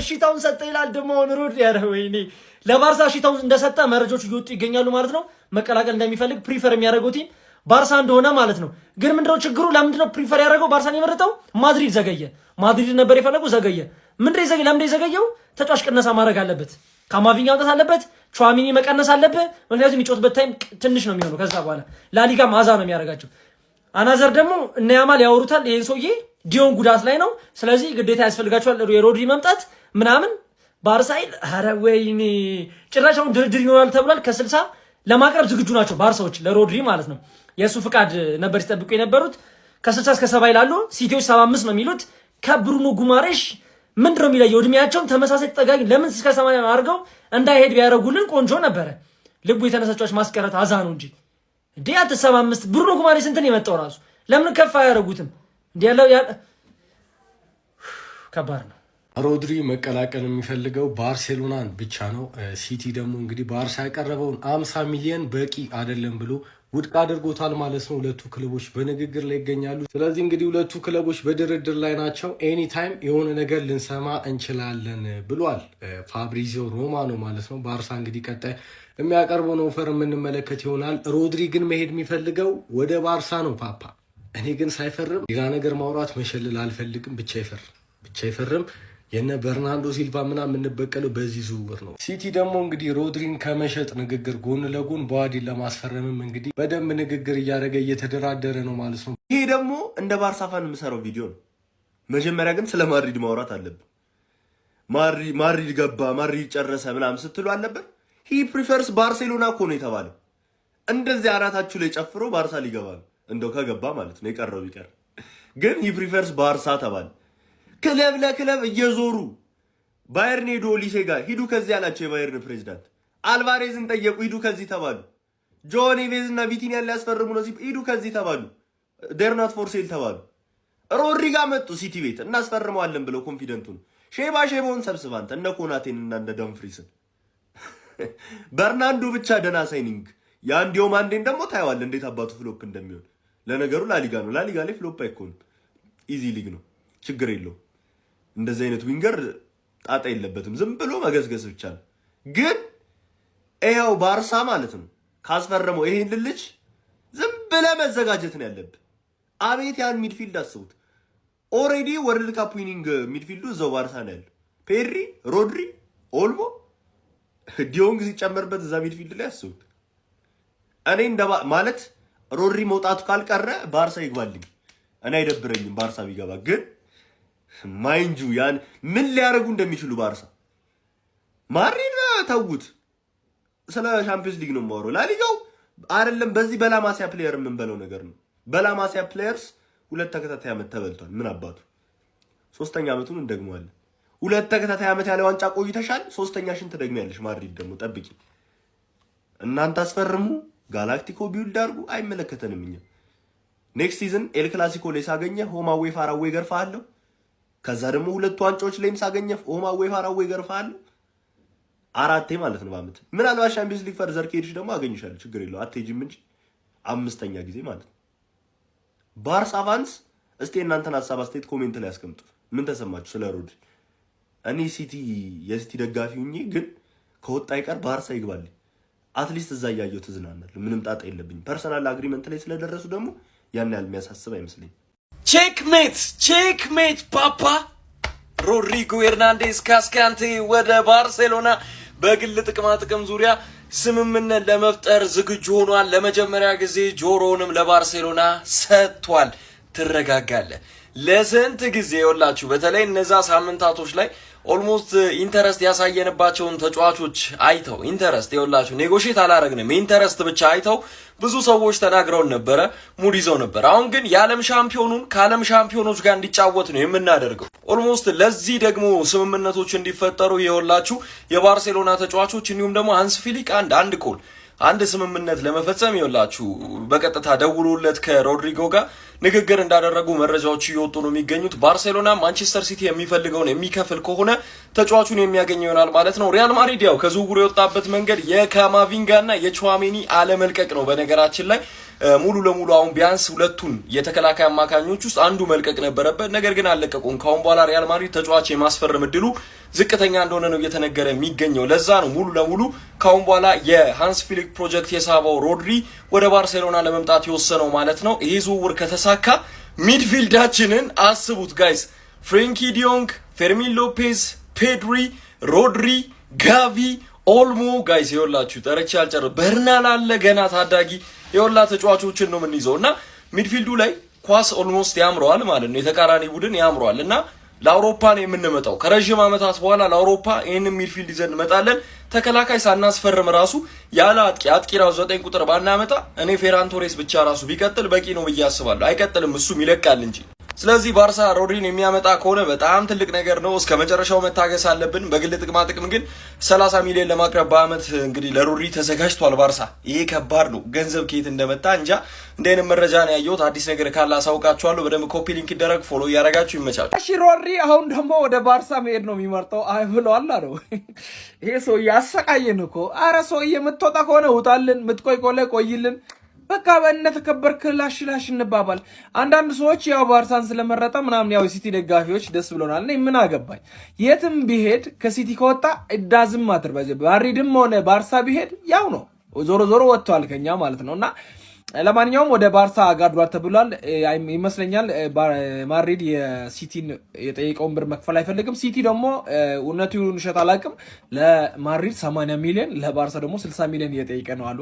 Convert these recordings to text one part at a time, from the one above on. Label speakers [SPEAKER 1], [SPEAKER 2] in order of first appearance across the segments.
[SPEAKER 1] እሺታውን ሰጠ ይላል ደግሞ አሁን ሮድሪ። ኧረ ወይኔ ለባርሳ እሺታውን እንደሰጠ መረጃዎች እየወጡ ይገኛሉ ማለት ነው። መቀላቀል እንደሚፈልግ ፕሪፈር የሚያደርገው ቲም ባርሳ እንደሆነ ማለት ነው። ግን ምንድነው ችግሩ? ለምንድነው ፕሪፈር ያደረገው ባርሳን የመረጠው? ማድሪድ ዘገየ። ማድሪድ ነበር የፈለገው ዘገየ። ምንድነው ዘገየ? ለምንድነው የዘገየው? ተጫዋች ቅነሳ ማድረግ አለበት። ካማቪንጋ ማውጣት አለበት። ቹዋሚኒ መቀነስ አለበት። ምክንያቱም የሚጮትበት ታይም ትንሽ ነው የሚሆነው። ከዛ በኋላ ላሊጋ ማዛ ነው የሚያደርጋቸው። አናዘር ደግሞ እነ ያማል ያወሩታል። ይሄን ሰውዬ ዲዮን ጉዳት ላይ ነው። ስለዚህ ግዴታ ያስፈልጋቸዋል የሮድሪ መምጣት ምናምን። ባርሳይል ኧረ ወይኔ ጭራሽ አሁን ድርድር ይኖራል ተብሏል። ከ60 ለማቅረብ ዝግጁ ናቸው ባርሳዎች ለሮድሪ ማለት ነው። የእሱ ፍቃድ ነበር ሲጠብቁ የነበሩት። ከ60 እስከ 70 ይላሉ። ሲቲዎች 75 ነው የሚሉት። ከብሩኖ ጉማሬሽ ምንድነው የሚለየው? እድሜያቸውን ተመሳሳይ ተጠጋኝ። ለምን እስከ 80 አድርገው እንዳይሄድ ቢያደርጉልን ቆንጆ ነበረ። ልቡ የተነሳቻች ማስቀረት አዛ ነው እንጂ እንዴ 75 ብሩኖ ጉማሬሽ ስንትን የመጣው ራሱ ለምን ከፍ አያደርጉትም? እንዴ ያለው ከባድ ነው።
[SPEAKER 2] ሮድሪ መቀላቀል የሚፈልገው ባርሴሎናን ብቻ ነው። ሲቲ ደግሞ እንግዲህ ባርሳ ያቀረበውን 50 ሚሊዮን በቂ አይደለም ብሎ ውድቅ አድርጎታል ማለት ነው። ሁለቱ ክለቦች በንግግር ላይ ይገኛሉ። ስለዚህ እንግዲህ ሁለቱ ክለቦች በድርድር ላይ ናቸው። ኤኒታይም የሆነ ነገር ልንሰማ እንችላለን ብሏል ፋብሪዚዮ ሮማኖ ማለት ነው። ባርሳ እንግዲህ ቀጣይ የሚያቀርበውን ኦፈር የምንመለከት ይሆናል። ሮድሪ ግን መሄድ የሚፈልገው ወደ ባርሳ ነው። ፓፓ እኔ ግን ሳይፈርም ሌላ ነገር ማውራት መሸልል አልፈልግም። ብቻ ይፈርም። የነ በርናርዶ ሲልቫ ምናምን የምንበቀለው በዚህ ዝውውር ነው። ሲቲ ደግሞ እንግዲህ ሮድሪን ከመሸጥ ንግግር ጎን ለጎን በዋዲን ለማስፈረምም እንግዲህ በደንብ ንግግር እያደረገ እየተደራደረ ነው ማለት ነው።
[SPEAKER 3] ይሄ ደግሞ እንደ ባርሳ ፋን የምሰራው ቪዲዮ ነው። መጀመሪያ ግን ስለ ማድሪድ ማውራት አለብን። ማድሪድ ገባ፣ ማድሪድ ጨረሰ ምናምን ስትሉ አለብን። ሂ ፕሪፈርስ ባርሴሎና እኮ ነው የተባለው። እንደዚህ አራታችሁ ላይ ጨፍሮ ባርሳ ሊገባ ነው። እንደው ከገባ ማለት ነው የቀረው ቢቀር ግን ሂ ፕሪፈርስ ባርሳ ተባለ። ክለብ ለክለብ እየዞሩ ባየርን ሄዶ ሊሴ ጋር ሂዱ ከዚህ ያላቸው የባየርን ፕሬዚዳንት አልቫሬዝን ጠየቁ፣ ሂዱ ከዚህ ተባሉ። ጆን ኔቬዝ እና ቪቲኒያን ሊያስፈርሙ ነው ሲል ሂዱ ከዚህ ተባሉ። ደርናት ፎር ሴል ተባሉ። ሮድሪ ጋር መጡ ሲቲ ቤት እናስፈርመዋለን ብለው ኮንፊደንቱን ሼባውን ሰብስባንተ እነ ኮናቴን እና እነ ዳምፍሪስን በርናንዶ ብቻ ደና ሳይኒንግ ያንዲዮ ማንዴን ደግሞ ታየዋል እንዴት አባቱ ፍሎፕ እንደሚሆን። ለነገሩ ላሊጋ ነው። ላሊጋ ላይ ፍሎፕ አይኮንም። ኢዚ ሊግ ነው። ችግር የለው። እንደዚህ አይነት ዊንገር ጣጣ የለበትም። ዝም ብሎ መገስገስ ብቻ ነው። ግን ይሄው ባርሳ ማለት ነው ካስፈረመው ይሄን ልጅ ዝም ብለ መዘጋጀት ነው ያለብህ። አቤት ያን ሚድፊልድ አስቡት። ኦሬዲ ወርልድ ካፕ ዊኒንግ ሚድፊልዱ እዛው ባርሳ ነው ያለው። ፔድሪ፣ ሮድሪ፣ ኦልሞ፣ ዲዮንግ ሲጨመርበት እዛ ሚድፊልድ ላይ አስቡት። እኔ ማለት ሮድሪ መውጣቱ ካልቀረ ባርሳ ይግባልኝ። እኔ አይደብረኝም ባርሳ ቢገባ። ግን ማይንጁ ያን ምን ሊያረጉ እንደሚችሉ ባርሳ ማድሪድ ተውት። ስለ ሻምፒዮንስ ሊግ ነው የማወራው። ላሊጋው አይደለም። በዚህ በላማሲያ ፕሌየር የምንበለው ነገር ነው። በላማሲያ ፕሌየርስ 2 ተከታታይ ዓመት ተበልቷል። ምን አባቱ 3ኛ ዓመቱን እንደግመዋለን። 2 ተከታታይ ዓመት ያለ ዋንጫ ቆይተሻል። 3ኛሽን ትደግሚያለሽ። ማድሪድ ደግሞ ጠብቂ። እናንተ አስፈርሙ፣ ጋላክቲኮ ቢውልድ አድርጉ። አይመለከተንም እኛ ኔክስት ሲዝን ኤል ክላሲኮ ላይ ሳገኘ ሆም አዌይ ፋር አዌይ ገርፋለሁ። ከዛ ደግሞ 2 ዋንጫዎች ላይም ሳገኘ ሆም አዌይ ፋር አዌይ ገርፋለሁ። 4 ማለት ነው በአመት። ምናልባት ሻምፒዮንስ ሊግ ፈርዘር ከሄድሽ ደግሞ አገኝሻለሁ። ችግር የለው አትሄጂም እንጂ 5ኛ ጊዜ ማለት ነው። ባርሳ ፋንስ እስቲ እናንተን ሐሳብ አስተያየት ኮሜንት ላይ አስቀምጡ። ምን ተሰማችሁ ስለ ሮድሪ? እኔ የሲቲ ደጋፊ ሁኜ ግን ከወጣ ይቀር ባርሳ ይግባልኝ። አትሊስት እዛ ያያየው ትዝናናለሁ። ምንም ጣጣ የለብኝ። ፐርሰናል አግሪመንት ላይ ስለደረሱ ደግሞ ያን ያህል የሚያሳስብ አይመስለኝ።
[SPEAKER 4] ቼክሜት ፓፓ ሮድሪጎ ኤርናንዴዝ ካስካንቴ ወደ ባርሴሎና በግል ጥቅም ዙሪያ ስምምነት ለመፍጠር ዝግጁ ሆኗል። ለመጀመሪያ ጊዜ ጆሮውንም ለባርሴሎና ሰጥቷል። ትረጋጋለህ። ለስንት ጊዜ ይወላችሁ በተለይ እነዛ ሳምንታቶች ላይ ኦልሞስት ኢንተረስት ያሳየንባቸውን ተጫዋቾች አይተው ኢንተረስት ይወላችሁ ኔጎሺየት አላረግንም ኢንተረስት ብቻ አይተው ብዙ ሰዎች ተናግረውን ነበረ፣ ሙድ ይዘው ነበር። አሁን ግን የዓለም ሻምፒዮኑን ከዓለም ሻምፒዮኖች ጋር እንዲጫወት ነው የምናደርገው። ኦልሞስት ለዚህ ደግሞ ስምምነቶች እንዲፈጠሩ ይወላችሁ የባርሴሎና ተጫዋቾች እንዲሁም ደግሞ ሃንስ ፊሊክ አንድ ስምምነት ለመፈጸም ይወላችሁ በቀጥታ ደውሎለት ከሮድሪጎ ጋር ንግግር እንዳደረጉ መረጃዎች እየወጡ ነው የሚገኙት። ባርሴሎና ማንቸስተር ሲቲ የሚፈልገውን የሚከፍል ከሆነ ተጫዋቹን የሚያገኘው ይሆናል ማለት ነው። ሪያል ማድሪድ ያው ከዝውውሩ የወጣበት መንገድ የካማቪንጋና የቹዋሜኒ አለመልቀቅ ነው። በነገራችን ላይ ሙሉ ለሙሉ አሁን ቢያንስ ሁለቱን የተከላካይ አማካኞች ውስጥ አንዱ መልቀቅ ነበረበት። ነገር ግን አልለቀቁም። ካሁን በኋላ ሪያል ማድሪድ ተጫዋች የማስፈረም እድሉ ዝቅተኛ እንደሆነ ነው እየተነገረ የሚገኘው። ለዛ ነው ሙሉ ለሙሉ ካሁን በኋላ የሃንስ ፊሊክ ፕሮጀክት የሳበው ሮድሪ ወደ ባርሴሎና ለመምጣት የወሰነው ማለት ነው። ይሄ ዝውውር ከተሳካ ሚድፊልዳችንን አስቡት ጋይስ፣ ፍሬንኪ ዲዮንግ፣ ፌርሚን ሎፔዝ፣ ፔድሪ፣ ሮድሪ፣ ጋቪ፣ ኦልሞ ጋይስ ይኸውላችሁ ጠርቼ አልጨረስኩም። በርናል አለ ገና ታዳጊ የወላ ተጫዋቾችን ነው የምንይዘው እና ሚድፊልዱ ላይ ኳስ ኦልሞስት ያምረዋል ማለት ነው። የተቃራኒ ቡድን ያምረዋል እና ለአውሮፓ ነው የምንመጣው። ከረጅም ዓመታት በኋላ ለአውሮፓ ይሄንን ሚድፊልድ ይዘን እንመጣለን። ተከላካይ ሳናስፈርም ራሱ ያለ አጥቂ ራሱ 9 ቁጥር ባናመጣ እኔ ፌራን ቶሬስ ብቻ ራሱ ቢቀጥል በቂ ነው ብዬ አስባለሁ። አይቀጥልም እሱም ይለቃል እንጂ። ስለዚህ ባርሳ ሮድሪን የሚያመጣ ከሆነ በጣም ትልቅ ነገር ነው። እስከ መጨረሻው መታገስ አለብን። በግል ጥቅማ ጥቅም ግን 30 ሚሊዮን ለማቅረብ በአመት እንግዲህ ለሮድሪ ተዘጋጅቷል ባርሳ። ይሄ ከባድ ነው። ገንዘብ ከየት እንደመጣ እንጃ። እንደ አይነት መረጃ ነው ያየሁት። አዲስ ነገር ካለ አሳውቃችኋለሁ። በደንብ ኮፒ ሊንክ ይደረግ፣ ፎሎ እያደረጋችሁ ይመቻችሁ።
[SPEAKER 5] እሺ ሮድሪ አሁን ደግሞ ወደ ባርሳ መሄድ ነው የሚመርጠው። አይ ብለዋል አለው። ይሄ ሰውዬ አሰቃየን እኮ። አረ ሰውዬ የምትወጣ ከሆነ ውጣልን፣ የምትቆይ ከሆነ ቆይልን። በቃ በእነተከበርክ ላሽ ላሽ እንባባል። አንዳንድ ሰዎች ያው ባርሳን ስለመረጠ ምናምን ያው የሲቲ ደጋፊዎች ደስ ብሎናል። እኔ ምን አገባኝ? የትም ቢሄድ ከሲቲ ከወጣ እዳዝም ማትር ማድሪድም ሆነ ባርሳ ቢሄድ ያው ነው። ዞሮ ዞሮ ወጥቷል ከኛ ማለት ነውና ለማንኛውም ወደ ባርሳ አጋድሯል ተብሏል ይመስለኛል። ማድሪድ የሲቲን የጠየቀውን ብር መክፈል አይፈልግም። ሲቲ ደግሞ እውነቱን ውሸት አላውቅም፣ ለማድሪድ 80 ሚሊዮን ለባርሳ ደግሞ 60 ሚሊዮን እየጠየቀ ነው አሉ።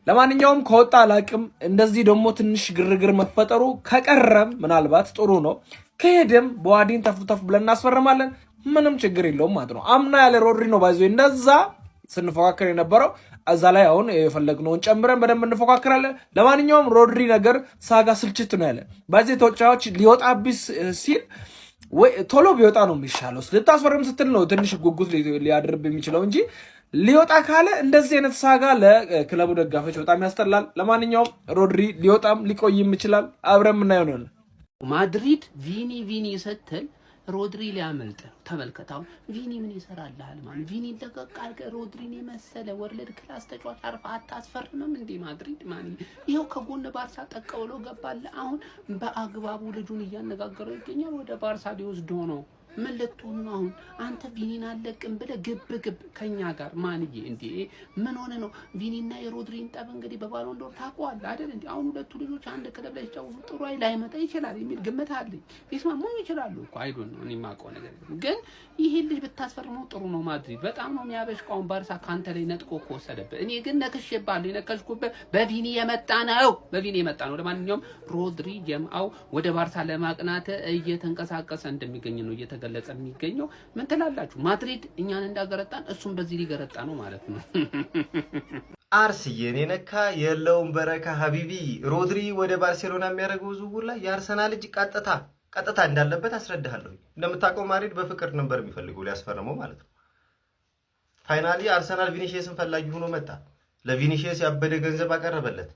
[SPEAKER 5] ለማንኛውም ከወጣ አላውቅም። እንደዚህ ደግሞ ትንሽ ግርግር መፈጠሩ ከቀረም ምናልባት ጥሩ ነው። ከሄደም በዋዲን ተፍተፍ ብለን እናስፈርማለን። ምንም ችግር የለውም ማለት ነው። አምና ያለ ሮድሪ ነው ባይዞ እንደዛ ስንፎካከር የነበረው እዛ ላይ አሁን የፈለግነውን ጨምረን በደንብ እንፎካከራለን። ለማንኛውም ሮድሪ ነገር ሳጋ ስልችት ነው ያለ በዚህ ተጫዋች ሊወጣብስ ሲል ወይ ቶሎ ቢወጣ ነው የሚሻለው። ልታስፈርም ስትል ነው ትንሽ ጉጉት ሊያድርብ የሚችለው እንጂ ሊወጣ ካለ እንደዚህ አይነት ሳጋ ለክለቡ ደጋፊዎች በጣም ያስጠላል። ለማንኛውም ሮድሪ ሊወጣም ሊቆይም ይችላል። አብረን ምናየው ነው።
[SPEAKER 6] ማድሪድ ቪኒ ስትል ሮድሪ ሊያመልጥ ተመልከታው። ቪኒ ምን ይሰራልሃል ማለት ቪኒ ለቀቃል ሮድሪን የመሰለ ወርልድ ክላስ ተጫዋች አርፋ አታስፈርምም እንዴ? ማድሪድ ማን ይሄው ከጎን ባርሳ ጠቀውሎ ገባል። አሁን በአግባቡ ልጁን እያነጋገረው ይገኛል። ወደ ባርሳ ሊወስዶ ነው። ምን ልትሆን ነው አሁን? አንተ ቪኒን አለቅም ብለህ ግብ ከኛ ጋር ማንዬ እንዴ ምን ሆነ ነው? ቪኒና የሮድሪን ጠብ እንግዲህ በባሎን ዶር ታውቀዋለህ አይደል እንዴ? አሁን ሁለቱ ልጆች አንድ ክለብ ላይ ሲጫወቱ ጥሩ ላይመጣ ይችላል የሚል ግምት አለኝ። ሊስማሙ ይችላሉ እኮ አይዶን ነው። እኔ የማውቀው ነገር ግን ይሄ ልጅ ብታስፈርመው ጥሩ ነው። ማድሪድ በጣም ነው የሚያበሽቀው ባርሳ ካንተ ላይ ነጥቆ ወሰደበት። እኔ ግን ነክሼብሃለሁ። የነከሽኩበት በቪኒ የመጣ ነው። ለማንኛውም ሮድሪ ጀምአው ወደ ባርሳ ለማቅናት እየተንቀሳቀሰ እንደሚገኝ ነው ገለጸ የሚገኘው። ምን ትላላችሁ? ማድሪድ እኛን እንዳገረጣን እሱም በዚህ ሊገረጣ ነው ማለት ነው።
[SPEAKER 7] አርስዬን የነካ የለውም በረካ ሀቢቢ። ሮድሪ ወደ ባርሴሎና የሚያደርገው ዝውውር ላይ የአርሰናል እጅ ቀጥታ እንዳለበት አስረዳሃለሁ። እንደምታውቀው ማድሪድ በፍቅር ነበር የሚፈልገው ሊያስፈርመው ማለት ነው። ፋይናሊ አርሰናል ቪኒሺየስን ፈላጊ ሆኖ መጣ። ለቪኒሺየስ ያበደ ገንዘብ አቀረበለት።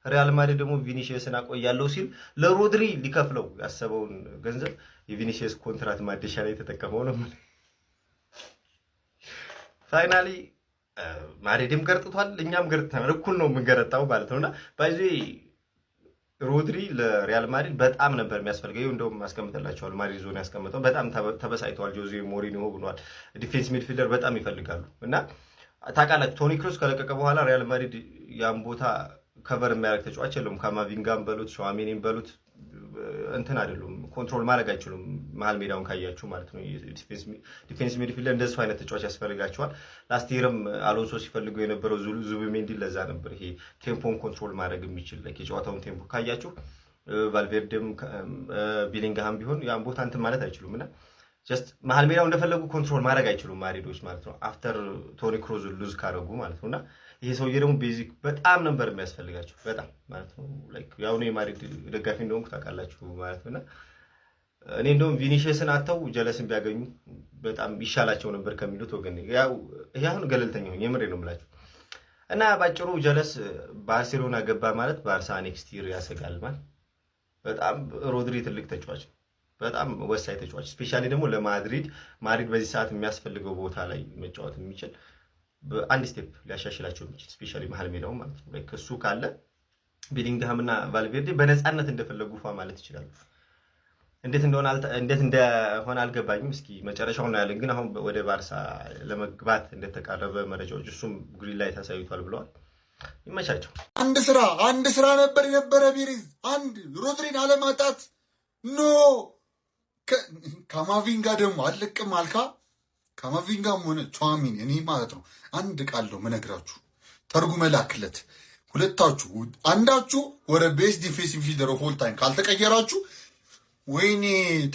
[SPEAKER 7] ሪያል ማድሪድ ደግሞ ቪኒሺየስን አቆያለሁ ሲል ለሮድሪ ሊከፍለው ያሰበውን ገንዘብ የቪኒሺየስ ኮንትራት ማደሻ ላይ ተጠቀመው ነው። ፋይናሊ ማድሪድም ገርጥቷል፣ እኛም ገርጥተናል። እኩል ነው የምንገረጣው ማለት ነውና ባይዚ ሮድሪ ለሪያል ማድሪድ በጣም ነበር የሚያስፈልገው። እንደውም አስቀምጥላችኋለሁ ማድሪድ ዞን ያስቀምጠው። በጣም ተበሳይተዋል። ጆዜ ሞሪኒዮ ብሏል። ዲፌንስ ሚድፊልደር በጣም ይፈልጋሉ እና ታውቃላችሁ ቶኒ ክሩስ ከለቀቀ በኋላ ሪያል ማድሪድ ያን ቦታ ከቨር የሚያደርግ ተጫዋች የለውም። ካማቪንጋም በሉት ሸዋሜኒም በሉት እንትን አይደሉም፣ ኮንትሮል ማድረግ አይችሉም መሀል ሜዳውን ካያችሁ ማለት ነው። ዲፌንስ ሚድፊልደር እንደዚህ አይነት ተጫዋች ያስፈልጋቸዋል። ላስት ይርም አሎንሶ ሲፈልገው የነበረው ዙቢሜንዲ ለዛ ነበር። ይሄ ቴምፖን ኮንትሮል ማድረግ የሚችል የጨዋታውን ቴምፖ ካያችሁ ቫልቬርዴም ቢሊንግሃም ቢሆን ያን ቦታ እንትን ማለት አይችሉም እና ጀስት መሀል ሜዳው እንደፈለጉ ኮንትሮል ማድረግ አይችሉም ማድሪዶች ማለት ነው። አፍተር ቶኒ ክሩዝ ሉዝ ካረጉ ማለት ነውና ይሄ ሰውዬ ደግሞ ቤዚክ በጣም ነበር የሚያስፈልጋቸው በጣም ማለት ነው። ላይክ ያው ነው የማድሪድ ደጋፊ እንደሆንኩ ታውቃላችሁ ማለት ነውና እኔ እንደውም ቪኒሺየስን አተው ጀለስን ቢያገኙ በጣም ይሻላቸው ነበር ከሚሉት ወገን ያው ይሄ አሁን ገለልተኛ ሆኜ የምሬ ነው የምላችሁ። እና ባጭሩ ጀለስ ባርሴሎና ገባ ማለት ባርሳ ኔክስት ይር ያሰጋል ማለት በጣም ሮድሪ ትልቅ ተጫዋች በጣም ወሳኝ ተጫዋች ስፔሻሊ ደግሞ ለማድሪድ በዚህ ሰዓት የሚያስፈልገው ቦታ ላይ መጫወት የሚችል በአንድ ስቴፕ ሊያሻሽላቸው የሚችል ስፔሻሊ መሀል ሜዳው ማለት ነው። ላይክ እሱ ካለ ቤሊንግሃም እና ቫልቬርዴ በነፃነት እንደፈለጉ ማለት ይችላሉ። እንዴት እንደሆነ አልገባኝም። እስኪ መጨረሻውን እናያለን። ግን አሁን ወደ ባርሳ ለመግባት እንደተቃረበ መረጃዎች እሱም ግሪን ላይ ተሳይቷል ብለዋል። ይመቻቸው።
[SPEAKER 8] አንድ ስራ ነበር የነበረ ቢሪዝ አንድ ሮድሪን አለማጣት ኖ ካማቪንጋ ደግሞ አለቅም አልካ ካማቪንጋም ሆነ ቹዋሚኒ እኔ ማለት ነው አንድ ቃል ነው መነግራችሁ ተርጉመ ላክለት ሁለታችሁ አንዳችሁ ወደ ቤስት ዲፌንሲቭ ፊልደር ኦፍ ኦል ታይም ካልተቀየራችሁ ወይኔ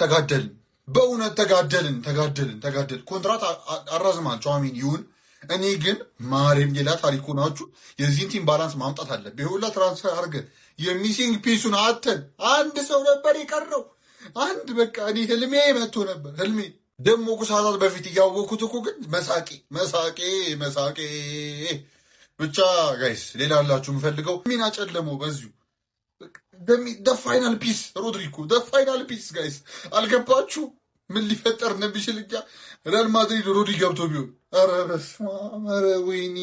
[SPEAKER 8] ተጋደልን፣ በእውነት ተጋደልን። ኮንትራት አራዝማል ቹዋሚኒ ይሁን። እኔ ግን ማሬም ሌላ ታሪኩ ናችሁ። የዚህን ቲም ባላንስ ማምጣት አለ። በሁላ ትራንስፈር አድርገን የሚሲንግ ፒሱን አተን አንድ ሰው ነበር የቀረው። አንድ በቃ እኔ ህልሜ መጥቶ ነበር። ህልሜ ደግሞ ከሰዓታት በፊት እያወኩት እኮ ግን መሳቄ ብቻ ጋይስ። ሌላ አላችሁ የምፈልገው ሚና ጨለመው በዚሁ ፋይናል ፒስ ሮድሪጎ ፋይናል ፒስ ጋይስ። አልገባችሁ ምን ሊፈጠር እንደሚችል እኛ ሪያል ማድሪድ ሮድሪ ገብቶ ቢሆን ኧረ በስመ አብ ኧረ ወይኔ።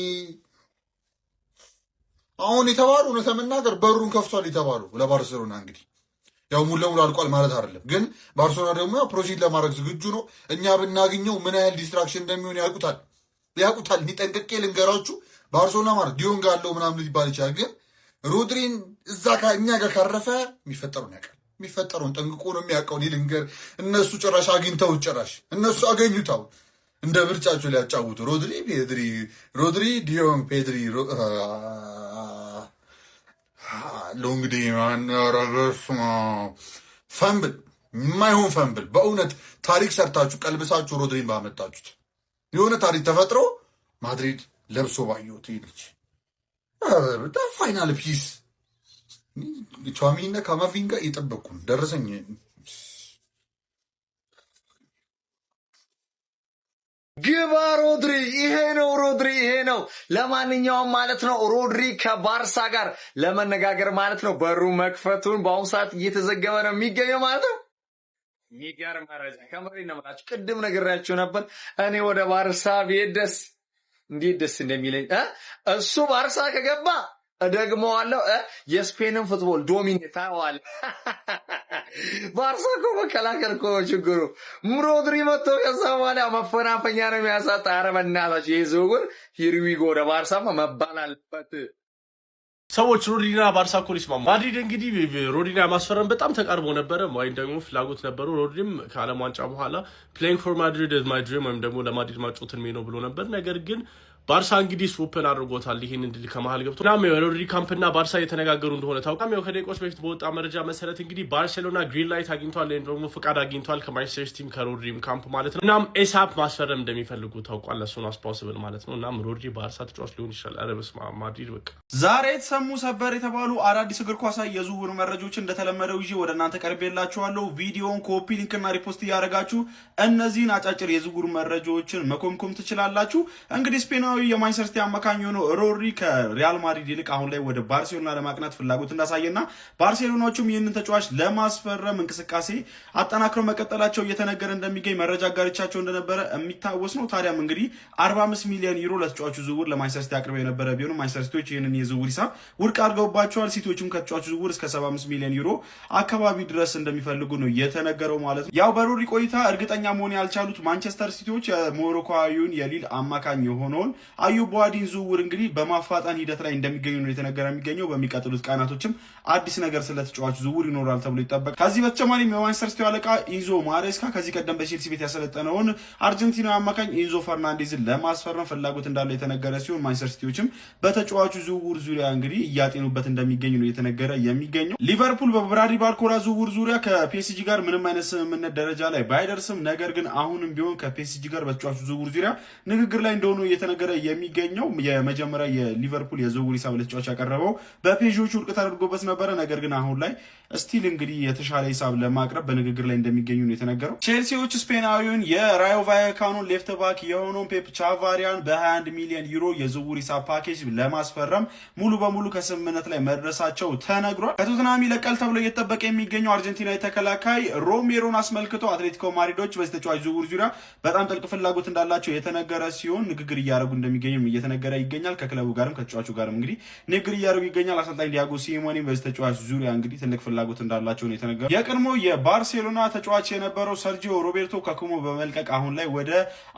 [SPEAKER 8] አሁን የተባሉ እውነት ለመናገር በሩን ከፍቷል የተባሉ ለባርሴሎና እንግዲህ ያው ሙሉ ለሙሉ አልቋል ማለት አይደለም፣ ግን ባርሴሎና ደግሞ ያው ፕሮሲድ ለማድረግ ዝግጁ ነው። እኛ ብናገኘው ምን ያህል ዲስትራክሽን እንደሚሆን ያውቁታል። እኔ ጠንቅቄ ልንገራችሁ ባርሴሎና ማለት ዲዮንግ አለው ምናምን ሊባል ይችላል፣ ግን ሮድሪን እዛ እኛ ጋር ካረፈ የሚፈጠሩን ያውቃል። የሚፈጠረውን ጠንቅቆ ነው የሚያውቀው። ልንገር እነሱ ጭራሽ አግኝተውት እነሱ አገኙታው እንደ ምርጫቸው ሊያጫውቱ ሮድሪ ዲዮንግ ፔድሪ ሎንግ ዴማንረበስ ፈንብል የማይሆን ፈንብል። በእውነት ታሪክ ሰርታችሁ ቀልብሳችሁ ሮድሪን ባመጣችሁት የሆነ ታሪክ ተፈጥሮ ማድሪድ ለብሶ ባየሁት ልጅ ፋይናል ፒስ ቹዋሚኒና ካማቪንጋ እየጠበቅኩ ደረሰኝ።
[SPEAKER 4] ግባ ሮድሪ። ይሄ ነው። ለማንኛውም ማለት ነው ሮድሪ ከባርሳ ጋር ለመነጋገር ማለት ነው በሩ መክፈቱን በአሁኑ ሰዓት እየተዘገበ ነው የሚገኘው ማለት ነው። የሚገርም መረጃ ከምሬ ነው የምላችሁ። ቅድም ነግሬያችሁ ነበር እኔ ወደ ባርሳ ብሄድ እንዴት ደስ እንደሚለኝ። እሱ ባርሳ ከገባ እደግመዋለሁ። የስፔንን ፉትቦል ዶሚኔት ታዋል። ባርሳ እኮ መከላከል እኮ ችግሩ። ሮድሪ መጥቶ ከዛ በኋላ መፈናፈኛ ነው የሚያሳጣ። ኧረ በእናታችሁ ይህ ዝውውር ሂርዊጎ ወደ ባርሳማ መባል አለበት።
[SPEAKER 2] ሰዎች ሮድሪና ባርሳ እኮ ይስማሙ። ማድሪድ እንግዲህ ሮድሪና ማስፈረም በጣም ተቃርቦ ነበረ፣ ወይም ደግሞ ፍላጎት ነበሩ። ሮድሪም ከዓለም ዋንጫ በኋላ ፕሌይንግ ፎር ማድሪድ ኢዝ ማይ ድሪም ወይም ደግሞ ለማድሪድ ማጮትን ነው ብሎ ነበር። ነገር ግን ባርሳ እንግዲህ ኦፕን አድርጎታል ይሄን እንድል ከመሃል ገብቶ ናም የሮድሪ ካምፕና ባርሳ እየተነጋገሩ እንደሆነ ታውቃም። ያው ከደቂቃዎች በፊት በወጣ መረጃ መሰረት እንግዲህ ባርሴሎና ግሪን ላይት አግኝቷል፣ ወይም ደግሞ ፍቃድ አግኝቷል ከማንቸስተር ሲቲም ከሮድሪም ካምፕ ማለት ነው። እናም ኤሳፕ ማስፈረም እንደሚፈልጉ ታውቋል። ለሱ ነው አስፖሲብል ማለት ነው። እናም ሮድሪ ባርሳ ተጫዋች ሊሆን ይችላል። ኧረ በስመ አብ ማድሪድ በቃ።
[SPEAKER 9] ዛሬ የተሰሙ ሰበር የተባሉ አዳዲስ እግር ኳስ የዝውውር መረጃዎች እንደተለመደው ይዤ ወደ እናንተ ቀርቤላችኋለሁ። ቪዲዮውን ኮፒ ሊንክና ሪፖስት እያደረጋችሁ እነዚህን አጫጭር የዝውውር መረጃዎችን መኮምኮም ትችላላችሁ። እንግዲህ ስፔናዊ የማንቸስተር ሲቲ አማካኝ ሆኖ ሮድሪ ከሪያል ማድሪድ ይልቅ አሁን ላይ ወደ ባርሴሎና ለማቅናት ፍላጎት እንዳሳየና ባርሴሎናዎቹም ይህንን ተጫዋች ለማስፈረም እንቅስቃሴ አጠናክረው መቀጠላቸው እየተነገረ እንደሚገኝ መረጃ አጋርቻቸው እንደነበረ የሚታወስ ነው። ታዲያም እንግዲህ 45 ሚሊዮን ዩሮ ለተጫዋቹ ዝውውር ለማንቸስተር ሲቲ አቅርበው የነበረ ቢሆንም ማንቸስተር ሲቲዎች ይህንን የዝውውር ሂሳብ ውድቅ አድርገውባቸዋል። ሲቲዎችም ከተጫዋቹ ዝውውር እስከ 75 ሚሊዮን ዩሮ አካባቢ ድረስ እንደሚፈልጉ ነው የተነገረው ማለት ነው። ያው በሮድሪ ቆይታ እርግጠኛ መሆን ያልቻሉት ማንቸስተር ሲቲዎች የሞሮኮዊውን የሊል አማካኝ የሆነውን አዩብ ቡዋዲን ዝውውር እንግዲህ በማፋጣን ሂደት ላይ እንደሚገኙ ነው የተነገረ የሚገኘው። በሚቀጥሉት ቀናቶችም አዲስ ነገር ስለ ተጫዋቹ ዝውውር ይኖራል ተብሎ ይጠበቃል። ከዚህ በተጨማሪም የማንቸስተር ሲቲ አለቃ ኢንዞ ማሬስካ ከዚህ ቀደም በቼልሲ ቤት ያሰለጠነውን አርጀንቲናዊ አማካኝ ኢንዞ ፈርናንዴዝን ለማስፈረም ፍላጎት እንዳለው የተነገረ ሲሆን ማንቸስተር ሲቲዎችም በተጫዋቹ ዝውውር ዙሪያ እንግዲህ እያጤኑበት እንደሚገኙ ነው የተነገረ የሚገኘው። ሊቨርፑል በብራድሊ ባርኮላ ዝውውር ዙሪያ ከፒኤስጂ ጋር ምንም አይነት ስምምነት ደረጃ ላይ ባይደርስም ነገር ግን አሁንም ቢሆን ከፒኤስጂ ጋር በተጫዋቹ ዝውውር ዙሪያ ንግግር ላይ እንደሆኑ እየተነገረ የሚገኘው። የመጀመሪያ የሊቨርፑል የዝውውር ሂሳብ ለተጫዋች ያቀረበው በፔዥዎቹ ውድቅ ተደርጎበት ነበረ። ነገር ግን አሁን ላይ ስቲል እንግዲህ የተሻለ ሂሳብ ለማቅረብ በንግግር ላይ እንደሚገኙ ነው የተነገረው። ቼልሲዎች ስፔናዊውን የራዮ ቫያካኖን ሌፍት ባክ የሆነውን ፔፕ ቻቫሪያን በ21 ሚሊዮን ዩሮ የዝውውር ሂሳብ ፓኬጅ ለማስፈረም ሙሉ በሙሉ ከስምምነት ላይ መድረሳቸው ተነግሯል። ከቶትናም ይለቃል ተብሎ እየተጠበቀ የሚገኘው አርጀንቲናዊ ተከላካይ ሮሜሮን አስመልክቶ አትሌቲኮ ማድሪዶች በዚህ ተጫዋች ዝውውር ዙሪያ በጣም ጥልቅ ፍላጎት እንዳላቸው የተነገረ ሲሆን ንግግር እያደረጉ እንደሚገኙም እየተነገረ ይገኛል። ከክለቡ ጋርም ከተጫዋቹ ጋርም እንግዲህ ንግግር እያደረጉ ይገኛል። አሰልጣኝ ዲያጎ ሲሞኔ በዚህ ተጫዋች ዙሪያ እንግዲህ ትልቅ ፍላጎት እንዳላቸው ነው የተነገረው። የቀድሞ የባርሴሎና ተጫዋች የነበረው ሰርጂዮ ሮቤርቶ ከኮሞ በመልቀቅ አሁን ላይ ወደ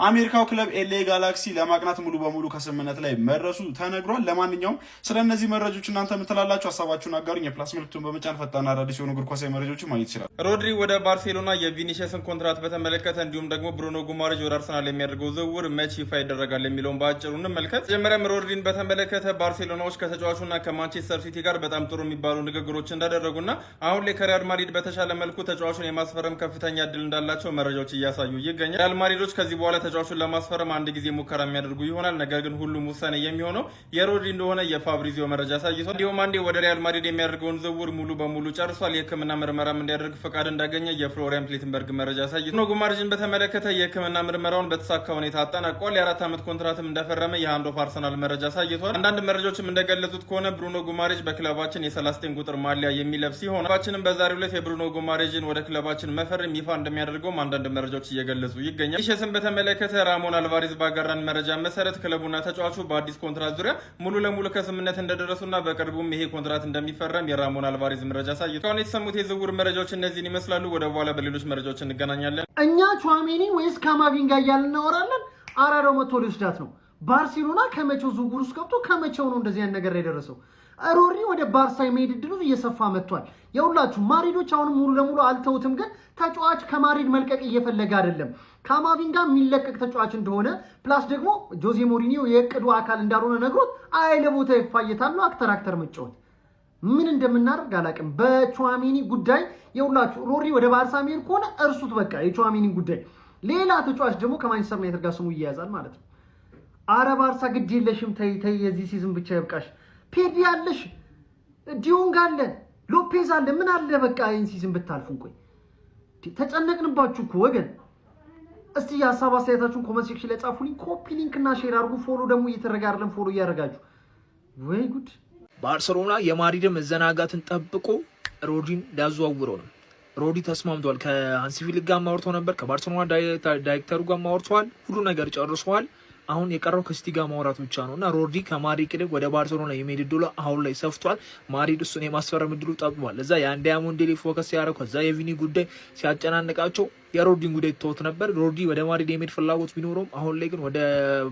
[SPEAKER 9] አሜሪካው ክለብ ኤልኤ ጋላክሲ ለማቅናት ሙሉ በሙሉ ከስምምነት ላይ መድረሱ ተነግሯል። ለማንኛውም ስለ እነዚህ መረጃዎች እናንተ የምትላላችሁ ሀሳባችሁን አጋሩኝ። የፕላስ ምልክቱን በመጫን ፈጣን አዳዲስ የሆኑ እግር ኳሳዊ መረጃዎችን ማግኘት ይችላል።
[SPEAKER 10] ሮድሪ ወደ ባርሴሎና የቪኒሲየስን ኮንትራት በተመለከተ እንዲሁም ደግሞ ብሩኖ ጉማሬጅ ወደ አርሰናል የሚያደርገው ዝውውር መቼ ይፋ ይደረጋል የሚለውን በአጭሩ እንመልከት። መጀመሪያም ሮድሪን በተመለከተ ባርሴሎናዎች ከተጫዋቹና ከማንቸስተር ሲቲ ጋር በጣም ጥሩ የሚባሉ ንግግሮች እንዳደረጉና አሁን ላይ ከሪያል ማድሪድ በተሻለ መልኩ ተጫዋቹን የማስፈረም ከፍተኛ እድል እንዳላቸው መረጃዎች እያሳዩ ይገኛል። ሪያል ማድሪዶች ከዚህ በኋላ ተጫዋቹን ለማስፈረም አንድ ጊዜ ሙከራ የሚያደርጉ ይሆናል። ነገር ግን ሁሉም ውሳኔ የሚሆነው የሮድሪ እንደሆነ የፋብሪዚዮ መረጃ አሳይቷል። እንዲሁም አንዴ ወደ ሪያል ማድሪድ የሚያደርገውን ዝውውር ሙሉ በሙሉ ጨርሷል። የሕክምና ምርመራም እንዲያደርግ ፈቃድ እንዳገኘ የፍሎሪያን ፕሌተንበርግ መረጃ አሳይቷል። ብሩኖ ጉማሬጅን በተመለከተ የሕክምና ምርመራውን በተሳካ ሁኔታ አጠናቋል። የ4 ዓመት ኮንትራትም እንደፈረመ የሃንድ ኦፍ አርሰናል መረጃ አሳይቷል። አንዳንድ መረጃዎችም እንደገለጹት ከሆነ ብሩኖ ጉማሬጅ በክለባችን የ39 ቁጥር ማሊያ የሚለብስ ሲሆን ክለባችንም በዛሬው ዕለት የብሩኖ ጉማሬጅን ወደ ክለባችን መፈረም ይፋ እንደሚያደርገውም አንዳንድ መረጃዎች እየገለጹ ይገኛል። ቪኒሲየስን በተመለከተ ራሞን አልቫሬዝ ባጋራን መረጃ መሰረት ክለቡና ተጫዋቹ በአዲስ ኮንትራት ዙሪያ ሙሉ ለሙሉ ከስምምነት እንደደረሱና በቅርቡም ይሄ ኮንትራት እንደሚፈረም የራሞን አልቫሬዝ መረጃ አሳይቷል። አሁን የተሰሙት የዝውውር መረጃዎች እነዚህን ይመስላሉ። ወደ በኋላ በሌሎች መረጃዎች እንገናኛለን።
[SPEAKER 1] እኛ ቹዋሜኒ ወይስ ካማቪንጋ እያልን እናወራለን። አራዳው መጥቶ ሊወስዳት ነው። ባርሴሎና ከመቼው ዝውውር ውስጥ ገብቶ ከመቼው ነው እንደዚህ አይነት ነገር የደረሰው? ሮድሪ ወደ ባርሳ የመሄድ እድሉ እየሰፋ መጥቷል። የሁላችሁ ማድሪዶች አሁን ሙሉ ለሙሉ አልተውትም፣ ግን ተጫዋች ከማድሪድ መልቀቅ እየፈለገ አይደለም። ካማቪንጋ የሚለቀቅ ተጫዋች እንደሆነ ፕላስ ደግሞ ጆዜ ሞሪኒዮ የእቅዱ አካል እንዳልሆነ ነግሮት ለቦታ ይፋየታል ነው አክተር መጫወት። ምን እንደምናደርግ አላውቅም። በቹዋሜኒ ጉዳይ የሁላችሁ ሮድሪ ወደ ባርሳ መሄድ ከሆነ እርሱት በቃ የቹዋሜኒ ጉዳይ። ሌላ ተጫዋች ደግሞ ከማንቸስተር ዩናይትድ ጋር ስሙ ይያዛል ማለት ነው። አረ ባርሳ ግድ የለሽም ተይ፣ የዚህ ሲዝን ብቻ ይብቃሽ። ፔዲ አለሽ፣ ዲዮንግ አለ፣ ሎፔዝ አለ፣ ምን አለ በቃ ይህን ሲዝን ብታልፉን። ቆይ ተጨነቅንባችሁ እኮ ወገን። እስቲ የሀሳብ አስተያየታችሁን ኮመንት ሴክሽን ላይ ጻፉልኝ። ኮፒ ሊንክ እና ሼር አድርጉ። ፎሎ ደግሞ እየተደረገ አይደለም፣ ፎሎ እያደረጋችሁ ወይ ጉድ።
[SPEAKER 5] ባርሴሎና የማድሪድ መዘናጋትን ጠብቆ ሮድሪን ሊያዘዋውረው ነው። ሮድሪ ተስማምቷል። ከሃንሲ ፍሊክ ጋር ማውርተው ነበር። ከባርሴሎና ዳይሬክተሩ ጋር ማውርተዋል። ሁሉ ነገር ጨርሰዋል። አሁን የቀረው ከሲቲ ጋር ማውራት ብቻ ነው እና ሮድሪ ከማድሪድ ይልቅ ወደ ባርሴሎና የመሄድ እድሉ አሁን ላይ ሰፍቷል። ማድሪድ እሱን የማስፈረም እድሉ ጠቅሟል። እዛ የአንዲያሞንዴ ፎከስ ሲያደርጉ ከዛ የቪኒ ጉዳይ ሲያጨናንቃቸው የሮድሪን ጉዳይ ተውት ነበር። ሮድሪ ወደ ማድሪድ የመሄድ ፍላጎት ቢኖረውም አሁን ላይ ግን ወደ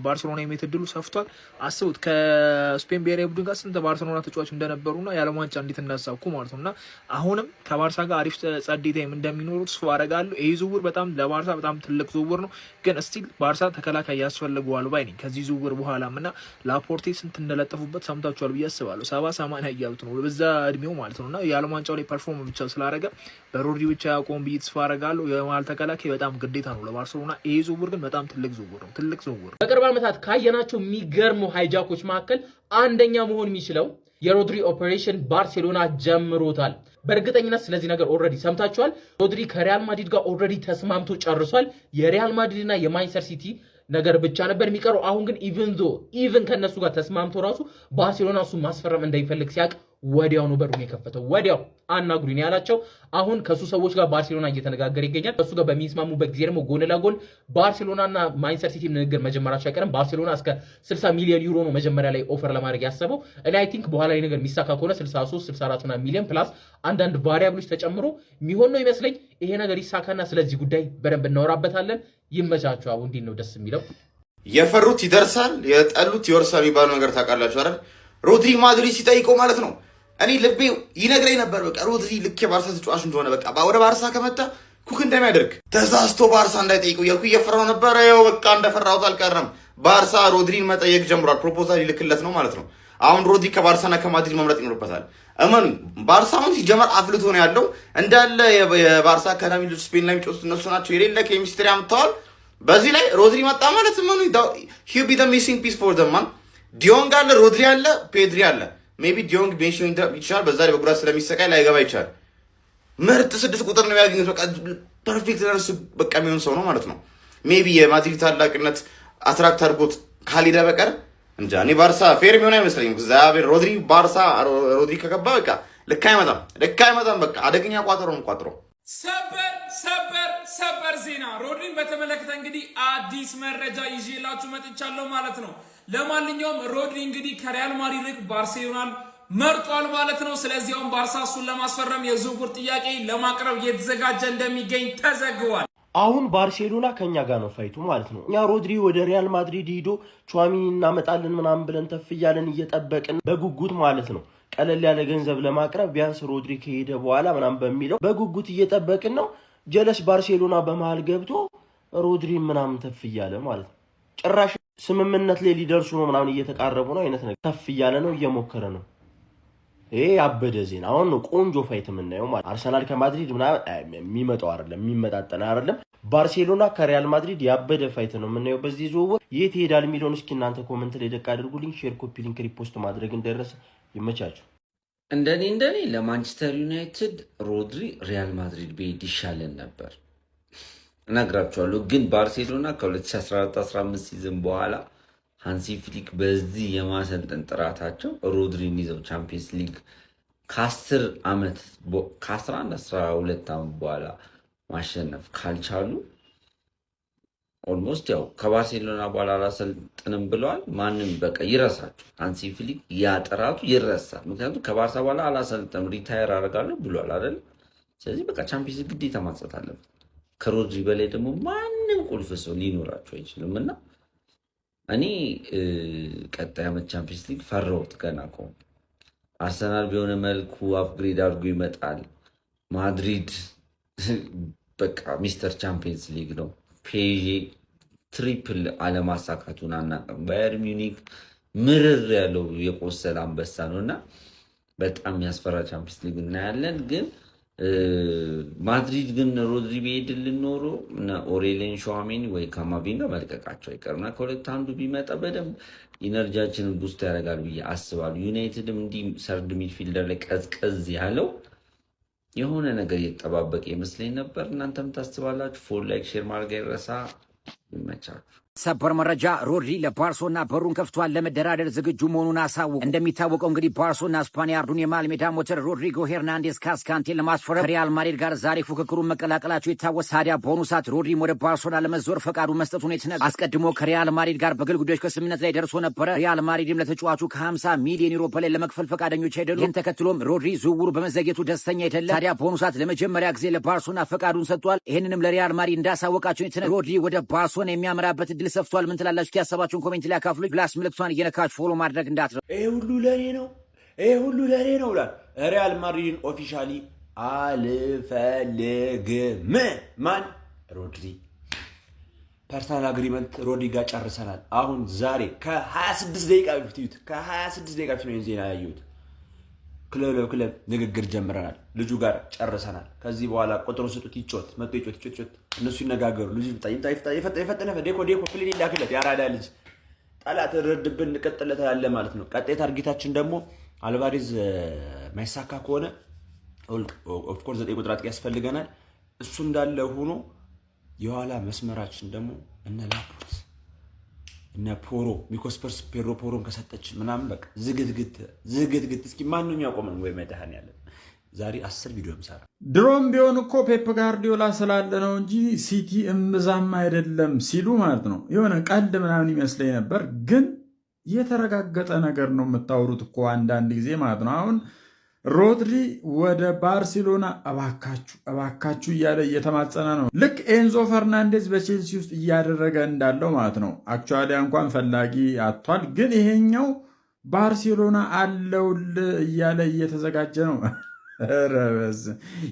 [SPEAKER 5] ባርሴሎና የመሄድ እድሉ ሰፍቷል። አስቡት ከስፔን ብሔራዊ ቡድን ጋር ስንት ባርሴሎና ተጫዋች እንደነበሩና የዓለም ዋንጫ እንዴት እንዳሳኩ ማለት ነው እና አሁንም ከባርሳ ጋር አሪፍ ጸዴ ታይም እንደሚኖሩ ተስፋ አደርጋለሁ። ይህ ዝውውር በጣም ለባርሳ በጣም ትልቅ ዝውውር ነው፣ ግን ስቲል ባርሳ ተከላካይ ያስፈልገዋል ባይ ነኝ ከዚህ ዝውውር በኋላም እና ላፖርቴ ስንት እንደለጠፉበት ሰምታችኋል ብዬ አስባለሁ። 70-80 እያሉት ነው በዛ እድሜው ማለት ነው እና የዓለም ዋንጫው ላይ ፐርፎርም ብቻ ስላደረገ በሮድሪ ብቻ ያቆም ብዬ ተስፋ አደርጋለሁ። የማል ተከላካይ በጣም ግዴታ ነው ለባርሴሎና። ይሄ ዝውውር ግን በጣም ትልቅ ዝውውር ነው፣ ትልቅ ዝውውር ነው።
[SPEAKER 6] በቅርብ ዓመታት ካየናቸው የሚገርሙ ሃይጃኮች መካከል አንደኛ መሆን የሚችለው የሮድሪ ኦፕሬሽን ባርሴሎና ጀምሮታል። በእርግጠኝነት ስለዚህ ነገር ኦልሬዲ ሰምታችኋል። ሮድሪ ከሪያል ማድሪድ ጋር ኦልሬዲ ተስማምቶ ጨርሷል። የሪያል ማድሪድ እና የማንቸስተር ሲቲ ነገር ብቻ ነበር የሚቀረው። አሁን ግን ኢቭን ከነሱ ጋር ተስማምቶ ራሱ ባርሴሎና እሱ ማስፈረም እንደሚፈልግ ሲያቅ ወዲያው ነው በሩን የከፈተው። ወዲያው አናግሩኝ ያላቸው። አሁን ከሱ ሰዎች ጋር ባርሴሎና እየተነጋገረ ይገኛል። ከሱ ጋር በሚስማሙበት ጊዜ ደግሞ ጎን ለጎን ባርሴሎናና ማንቸስተር ሲቲ ንግግር መጀመራቸው አይቀርም። ባርሴሎና እስከ 60 ሚሊዮን ዩሮ ነው መጀመሪያ ላይ ኦፈር ለማድረግ ያሰበው። እኔ አይ ቲንክ በኋላ ላይ ነገር የሚሳካ ከሆነ 63-64 ሚሊዮን ፕላስ አንዳንድ ቫሪያብሎች ተጨምሮ የሚሆን ነው ይመስለኝ። ይሄ ነገር ይሳካና ስለዚህ ጉዳይ በደንብ እናወራበታለን። ይመቻችሁ። አሁን እንዴት ነው ደስ የሚለው።
[SPEAKER 11] የፈሩት ይደርሳል፣ የጠሉት ይወርሳል የሚባለው ነገር ታውቃላችሁ አይደል? ሮድሪ ማድሪድ ሲጠይቀው ማለት ነው እኔ ልቤ ይነግረኝ ነበር። በቃ ሮድሪ ልክ የባርሳ ተጫዋች እንደሆነ በቃ ወደ ባርሳ ከመጣ ኩክ እንደሚያደርግ ተዛዝቶ ባርሳ እንዳይጠይቀው እያልኩ እየፈራው ነበረ። ያው በቃ እንደፈራሁት አልቀረም። ባርሳ ሮድሪን መጠየቅ ጀምሯል። ፕሮፖዛል ይልክለት ነው ማለት ነው። አሁን ሮድሪ ከባርሳና ከማድሪድ መምረጥ ይኖርበታል። እመኑ ባርሳውን ሲጀመር አፍልቶ ነው ያለው። እንዳለ የባርሳ አካዳሚ ልጅ ስፔን ላይ የሚጫወቱት እነሱ ናቸው። የሌለ ኬሚስትሪ አምጥተዋል። በዚህ ላይ ሮድሪ መጣ ማለት እመኑ ሂል ቢ ዘ ሚሲንግ ፒስ ፎር ዘም ማን። ዲዮንግ አለ፣ ሮድሪ አለ፣ ፔድሪ አለ። ሜቢ ዲዮንግ ቤንች ይችላል። በዛ ላይ በጉዳት ስለሚሰቃይ ላይገባ ይችላል። ምርጥ 6 ቁጥር ነው የሚያገኙት። በቃ ፐርፌክት ነርስ በቃ የሚሆን ሰው ነው ማለት ነው። ሜቢ የማድሪድ ታላቅነት አትራክት አድርጎት ካልሄደ በቀር እንጃ እኔ ባርሳ ፌር የሚሆን አይመስለኝም። እግዚአብሔር ሮድሪ ከገባ በቃ ልክ አይመጣም። በቃ አደገኛ ቋጠሮ ነው ቋጥሮ።
[SPEAKER 12] ሰበር ዜና ሮድሪን በተመለከተ እንግዲህ አዲስ መረጃ ይዤላችሁ መጥቻለሁ ማለት ነው። ለማንኛውም ሮድሪ እንግዲህ ከሪያል ማድሪድ ባርሴሎናን መርጧል ማለት ነው። ስለዚህም ባርሳ እሱን ለማስፈረም የዝውውር ጥያቄ ለማቅረብ እየተዘጋጀ እንደሚገኝ ተዘግቧል።
[SPEAKER 1] አሁን ባርሴሎና ከኛ ጋር ነው ፋይቱ ማለት ነው። እኛ ሮድሪ ወደ ሪያል ማድሪድ ሂዶ ቹዋሚኒ እናመጣለን ምናምን ብለን ተፍ እያለን እየጠበቅን በጉጉት ማለት ነው ቀለል ያለ ገንዘብ ለማቅረብ ቢያንስ ሮድሪ ከሄደ በኋላ ምናምን በሚለው በጉጉት እየጠበቅን ነው። ጀለስ ባርሴሎና በመሃል ገብቶ ሮድሪ ምናምን ተፍ እያለ ማለት ነው። ጭራሽ ስምምነት ላይ ሊደርሱ ነው ምናምን እየተቃረቡ ነው አይነት ነገር ተፍ እያለ ነው እየሞከረ ነው። ይሄ ያበደ ዜና አሁን ነው ቆንጆ ፋይት የምናየው ማለት አርሰናል ከማድሪድ ምናምን የሚመጣው አይደለም የሚመጣጠን አይደለም። ባርሴሎና ከሪያል ማድሪድ ያበደ ፋይት ነው የምናየው በዚህ ዝውውር። የት ይሄዳል የሚለውን እስኪ እናንተ ኮሜንት ላይ ደቅ አድርጉልኝ። ሼር፣ ኮፒ ሊንክ፣ ሪፖስት ማድረግ እንደረሰ ይመቻችሁ።
[SPEAKER 13] እንደኔ ለማንቸስተር ዩናይትድ ሮድሪ ሪያል ማድሪድ ቤት ይሻለን ነበር እነግራችኋለሁ። ግን ባርሴሎና ከ2014-15 ሲዝን በኋላ ሃንሲ ፍሊክ በዚህ የማሰልጠን ጥራታቸው ሮድሪን ይዘው ቻምፒየንስ ሊግ ከ11-12 ዓመት በኋላ ማሸነፍ ካልቻሉ ኦልሞስት ያው ከባርሴሎና በኋላ አላሰልጥንም ብለዋል። ማንም በቃ ይረሳቸው። ሃንሲ ፍሊክ ያ ጥራቱ ይረሳል። ምክንያቱም ከባርሳ በኋላ አላሰልጥንም ሪታየር አደርጋለሁ ብሏል አይደል? ስለዚህ በቃ ቻምፒየንስ ሊግ ግዴታ ማንሳት አለበት። ከሮድሪ በላይ ደግሞ ማንም ቁልፍ ሰው ሊኖራቸው አይችልም እና እኔ ቀጣይ ዓመት ቻምፒየንስ ሊግ ፈራሁት ገና ከሆነ አርሰናል ቢሆነ መልኩ አፕግሬድ አድርጎ ይመጣል። ማድሪድ በቃ ሚስተር ቻምፒየንስ ሊግ ነው። ፔዤ ትሪፕል አለማሳካቱን አናውቅም። ባየር ሚዩኒክ ምርር ያለው የቆሰለ አንበሳ ነው እና በጣም የሚያስፈራ ቻምፒየንስ ሊግ እናያለን። ግን ማድሪድ ግን ሮድሪ ቢሄድልን ኖሮ ኦሬሊያን ሹዋሜኒ ወይ ካማቪንጋ መልቀቃቸው አይቀርምና ከሁለት አንዱ ቢመጣ በደንብ ኢነርጂያችንን ቡስት ያደርጋል ብዬ አስባለሁ። ዩናይትድም እንዲህ ሰርድ ሚድፊልደር ላይ ቀዝቀዝ ያለው የሆነ ነገር እየተጠባበቀ ይመስለኝ ነበር። እናንተም ታስባላችሁ? ፎሎ፣ ላይክ፣ ሼር ማድረግ አይረሳ። ይመቻችሁ።
[SPEAKER 14] ሰበር መረጃ ሮድሪ ለባርሶና በሩን ከፍቷል። ለመደራደር ዝግጁ መሆኑን አሳውቁ። እንደሚታወቀው እንግዲህ ባርሶና ስፓኒያርዱን የመሃል ሜዳ ሞተር ሮድሪጎ ሄርናንዴዝ ካስካንቴን ለማስፈረም ከሪያል ማድሪድ ጋር ዛሬ ፉክክሩን መቀላቀላቸው ይታወሳል። ታዲያ በሆኑ ሰዓት ሮድሪም ወደ ባርሶና ለመዞር ፈቃዱ መስጠቱን የተነገረው አስቀድሞ ከሪያል ማድሪድ ጋር በግል ጉዳዮች ከስምምነት ላይ ደርሶ ነበረ። ሪያል ማድሪድም ለተጫዋቹ ከ50 ሚሊዮን ዩሮ በላይ ለመክፈል ፈቃደኞች አይደሉም። ይህን ተከትሎም ሮድሪ ዝውውሩ በመዘግየቱ ደስተኛ አይደለም። ታዲያ በሆኑ ሰዓት ለመጀመሪያ ጊዜ ለባርሶና ፈቃዱን ሰጥቷል። ይህንንም ለሪያል ማድሪድ እንዳሳወቃቸው የተነገረው ሮድሪ ወደ ባርሶና የሚያመራበት እድል ሰፍቷል። ምን ትላላችሁ? ያሰባችሁን ኮሜንት ላይ አካፍሉኝ። ፕላስ ምልክቷን እየነካችሁ ፎሎ ማድረግ እንዳትረሱ።
[SPEAKER 15] ይሄ ሁሉ ለኔ ነው ብሏል። ሪያል ማድሪድን ኦፊሻሊ አልፈልግም። ማን? ሮድሪ። ፐርሰናል አግሪመንት ሮድሪ ጋር ጨርሰናል። አሁን ዛሬ ከ26 ደቂቃ በፊት እዩት። ከ26 ደቂቃ በፊት ነው ዜና ያየሁት። ክለብ ለክለብ ንግግር ጀምረናል። ልጁ ጋር ጨርሰናል። ከዚህ በኋላ ቁጥሩን ስጡት፣ ይጮት መጥቶ ይጮት፣ እነሱ ይነጋገሩ። ልጁ የፈጠነ ዴኮ ፕሊን ይላክለት። ያራዳ ልጅ ጠላት ረድብን እንቀጥለት ያለ ማለት ነው። ቀጣይ ታርጌታችን ደግሞ አልቫሬዝ ማይሳካ ከሆነ ኦፍኮርስ 9 ቁጥር አጥቂ ያስፈልገናል። እሱ እንዳለ ሆኖ የኋላ መስመራችን ደግሞ እነ ላፖርት እነ ፖሮ ሚኮስፐርስ ፔሮ ፖሮን ከሰጠች ምናምን በቃ ዝግትግት እስኪ ማንም ያቆመን ወይ መድኃኒዓለም። ዛሬ 10 ቪዲዮ ምሰራ።
[SPEAKER 16] ድሮም ቢሆን እኮ ፔፕ ጋርዲዮላ ስላለ ነው እንጂ ሲቲ እምብዛም አይደለም ሲሉ ማለት ነው። የሆነ ቀልድ ምናምን ይመስለኝ ነበር፣ ግን የተረጋገጠ ነገር ነው የምታወሩት እኮ አንዳንድ ጊዜ ማለት ነው። አሁን ሮድሪ ወደ ባርሴሎና እባካችሁ እያለ እየተማጸነ ነው። ልክ ኤንዞ ፈርናንዴዝ በቼልሲ ውስጥ እያደረገ እንዳለው ማለት ነው። አክቹዋሊ እንኳን ፈላጊ አጥቷል፣ ግን ይሄኛው ባርሴሎና አለውል እያለ እየተዘጋጀ ነው። ረበዝ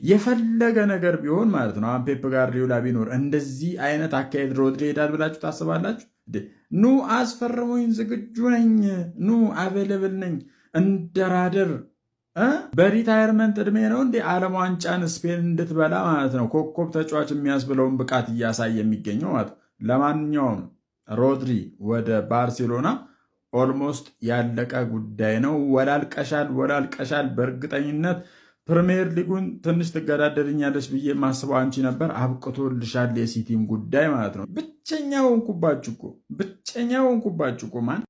[SPEAKER 16] የፈለገ ነገር ቢሆን ማለት ነው። አሁን ፔፕ ጋርዲዮላ ቢኖር እንደዚህ አይነት አካሄድ ሮድሪ ሄዳል ብላችሁ ታስባላችሁ? ኑ አስፈርሙኝ፣ ዝግጁ ነኝ፣ ኑ አቬለብል ነኝ፣ እንደራደር። በሪታየርመንት እድሜ ነው እንዴ ዓለም ዋንጫን ስፔን እንድትበላ ማለት ነው ኮከብ ተጫዋች የሚያስብለውን ብቃት እያሳየ የሚገኘው ማለት ነው። ለማንኛውም ሮድሪ ወደ ባርሴሎና ኦልሞስት ያለቀ ጉዳይ ነው። ወላልቀሻል። በእርግጠኝነት ፕሪሚየር ሊጉን ትንሽ ትገዳደርኛለች ብዬ ማስበው አንቺ ነበር። አብቅቶልሻል የሲቲም ጉዳይ ማለት ነው። ብቸኛው ሆንኩባችሁ እኮ ማን